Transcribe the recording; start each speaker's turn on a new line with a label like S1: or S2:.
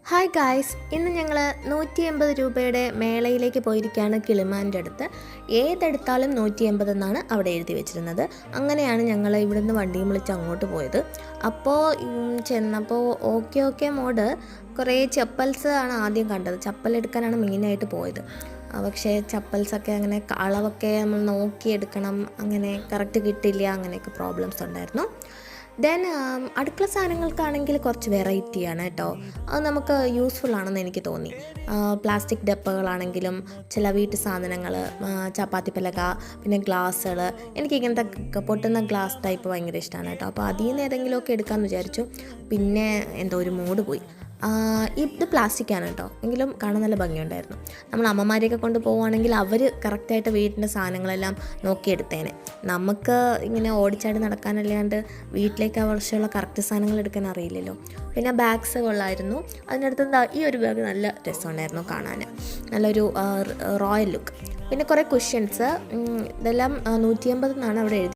S1: Hi guys, ഇന്ന് ഞങ്ങൾ 180 രൂപയുടെ മേളയിലേക്ക് പോയിരിക്കുകയാണ് കിളിമാൻ്റെ അടുത്ത്. ഏതെടുത്താലും 180 എന്നാണ് അവിടെ എഴുതി വെച്ചിരുന്നത്. അങ്ങനെയാണ് ഞങ്ങൾ ഇവിടുന്ന് വണ്ടിയും വിളിച്ച് അങ്ങോട്ട് പോയത്. അപ്പോൾ ചെന്നപ്പോൾ ഓക്കെ മോഡ് കുറേ ചപ്പൽസ് ആണ് ആദ്യം കണ്ടത്. ചപ്പലെടുക്കാനാണ് മെയിനായിട്ട് പോയത്. പക്ഷേ ചപ്പൽസൊക്കെ അങ്ങനെ അളവൊക്കെ നമ്മൾ നോക്കിയെടുക്കണം, അങ്ങനെ കറക്റ്റ് കിട്ടില്ല, അങ്ങനെയൊക്കെ പ്രോബ്ലംസ് ഉണ്ടായിരുന്നു. ദെൻ അടുക്കള സാധനങ്ങൾക്കാണെങ്കിൽ കുറച്ച് വെറൈറ്റിയാണ് കേട്ടോ. അത് നമുക്ക് യൂസ്ഫുൾ ആണെന്ന് എനിക്ക് തോന്നി. പ്ലാസ്റ്റിക് ഡപ്പകളാണെങ്കിലും ചില വീട്ടു സാധനങ്ങൾ, ചപ്പാത്തി പലക, പിന്നെ ഗ്ലാസ്സുകൾ. എനിക്ക് ഇങ്ങനത്തെ പൊട്ടുന്ന ഗ്ലാസ് ടൈപ്പ് ഭയങ്കര ഇഷ്ടമാണ് കേട്ടോ. അപ്പോൾ അതിൽ നിന്ന് ഏതെങ്കിലുമൊക്കെ എടുക്കാമെന്ന് വിചാരിച്ചു. പിന്നെ എന്തോ ഒരു മൂഡ് പോയി. ഇത് പ്ലാസ്റ്റിക്കാണ് കേട്ടോ, എങ്കിലും കാണാൻ നല്ല ഭംഗിയുണ്ടായിരുന്നു. നമ്മൾ അമ്മമാരെയൊക്കെ കൊണ്ട് പോവുകയാണെങ്കിൽ അവർ കറക്റ്റായിട്ട് വീട്ടിൻ്റെ സാധനങ്ങളെല്ലാം നോക്കിയെടുത്തേനെ. നമുക്ക് ഇങ്ങനെ ഓടിച്ചാടി നടക്കാനല്ലാണ്ട് വീട്ടിലേക്ക് ആവശ്യമുള്ള കറക്റ്റ് സാധനങ്ങൾ എടുക്കാൻ അറിയില്ലല്ലോ. പിന്നെ ബാഗ്സ് കൊള്ളായിരുന്നു. അതിനടുത്ത് ഈ ഒരു ബാഗ് നല്ല രസമുണ്ടായിരുന്നു കാണാൻ, നല്ലൊരു റോയൽ ലുക്ക്. പിന്നെ കുറേ കുഷ്യൻസ്, ഇതെല്ലാം 180 എന്നാണ് അവിടെ എഴുതി.